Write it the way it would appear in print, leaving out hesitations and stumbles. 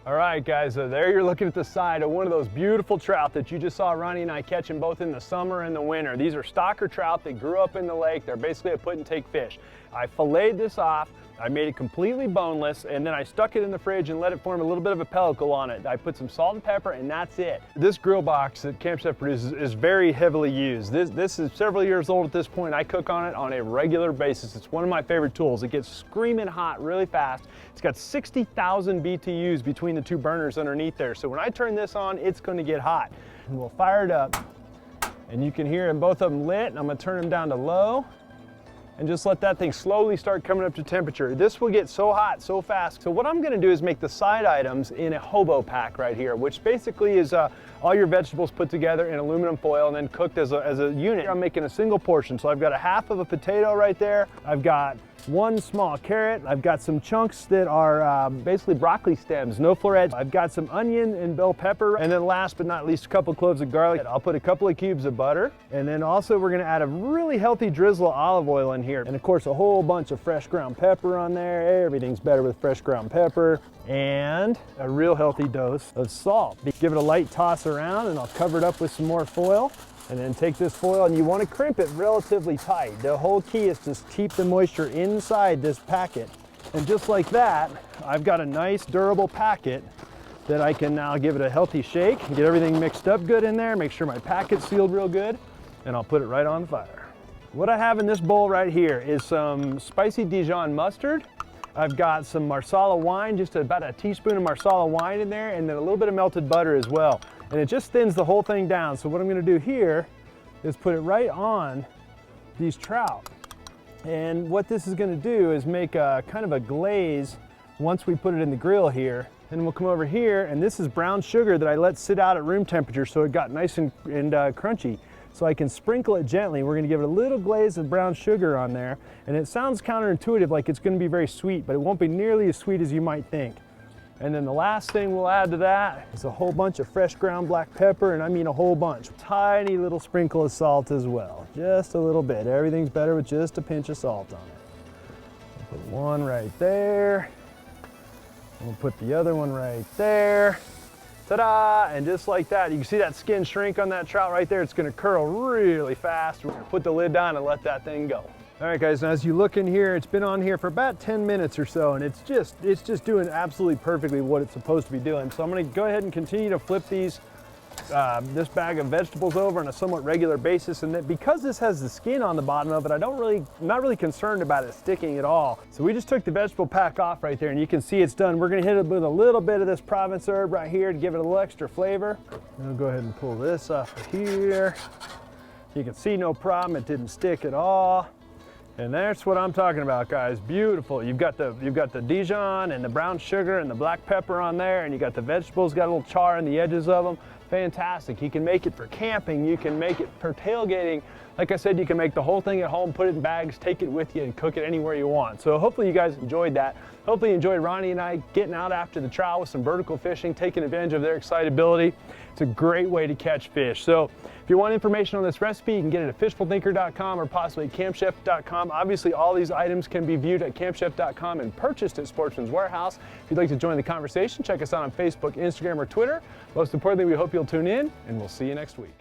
All right, guys, so there you're looking at the side of one of those beautiful trout that you just saw Ronnie and I catching both in the summer and the winter. These are stocker trout that grew up in the lake. They're basically a put and take fish. I filleted this off. I made it completely boneless, and then I stuck it in the fridge and let it form a little bit of a pellicle on it. I put some salt and pepper, and that's it. This grill box that Camp Chef produces is very heavily used. This is several years old at this point. I cook on it on a regular basis. It's one of my favorite tools. It gets screaming hot really fast. It's got 60,000 BTUs between the two burners underneath there. So when I turn this on, it's going to get hot. And we'll fire it up, and you can hear them, both of them lit, and I'm going to turn them down to low. And just let that thing slowly start coming up to temperature. This will get so hot so fast. So what I'm gonna do is make the side items in a Hobo Pack right here, which basically is all your vegetables put together in aluminum foil and then cooked as a unit. I'm making a single portion. So I've got a half of a potato right there. I've got one small carrot. I've got some chunks that are basically broccoli stems, no florets. I've got some onion and bell pepper. And then last but not least, a couple cloves of garlic. I'll put a couple of cubes of butter. And then also we're gonna add a really healthy drizzle of olive oil in here. And of course, a whole bunch of fresh ground pepper on there. Everything's better with fresh ground pepper. And a real healthy dose of salt. Give it a light toss around, and I'll cover it up with some more foil. And then take this foil, and you want to crimp it relatively tight. The whole key is to keep the moisture inside this packet. And just like that, I've got a nice durable packet that I can now give it a healthy shake, get everything mixed up good in there, make sure my packet's sealed real good, and I'll put it right on the fire. What I have in this bowl right here is some spicy Dijon mustard. I've got some Marsala wine, just about a teaspoon of Marsala wine in there, and then a little bit of melted butter as well. And it just thins the whole thing down. So what I'm gonna do here is put it right on these trout. And what this is gonna do is make a kind of a glaze once we put it in the grill here. And we'll come over here, and this is brown sugar that I let sit out at room temperature so it got nice and crunchy. So I can sprinkle it gently. We're gonna give it a little glaze of brown sugar on there. And it sounds counterintuitive, like it's gonna be very sweet, but it won't be nearly as sweet as you might think. And then the last thing we'll add to that is a whole bunch of fresh ground black pepper, and I mean a whole bunch. Tiny little sprinkle of salt as well, just a little bit. Everything's better with just a pinch of salt on it. We'll put one right there. We'll put the other one right there. Ta-da! And just like that, you can see that skin shrink on that trout right there. It's gonna curl really fast. We're gonna put the lid down and let that thing go. All right, guys, now as you look in here, it's been on here for about 10 minutes or so, and it's just doing absolutely perfectly what it's supposed to be doing. So I'm gonna go ahead and continue to flip these, this bag of vegetables over on a somewhat regular basis, and that because this has the skin on the bottom of it, I'm not really concerned about it sticking at all. So we just took the vegetable pack off right there, and you can see it's done. We're gonna hit it with a little bit of this Provence herb right here to give it a little extra flavor. And I'll go ahead and pull this off of here. You can see no problem, it didn't stick at all. And that's what I'm talking about, guys. Beautiful. You've got the Dijon and the brown sugar and the black pepper on there, and you got the vegetables, got a little char on the edges of them. Fantastic. You can make it for camping, you can make it for tailgating. Like I said, you can make the whole thing at home, put it in bags, take it with you, and cook it anywhere you want. So hopefully you guys enjoyed that. Hopefully you enjoyed Ronnie and I getting out after the trout with some vertical fishing, taking advantage of their excitability. It's a great way to catch fish. So if you want information on this recipe, you can get it at fishfulthinker.com or possibly at campchef.com. Obviously, all these items can be viewed at campchef.com and purchased at Sportsman's Warehouse. If you'd like to join the conversation, check us out on Facebook, Instagram, or Twitter. Most importantly, we hope you'll tune in, and we'll see you next week.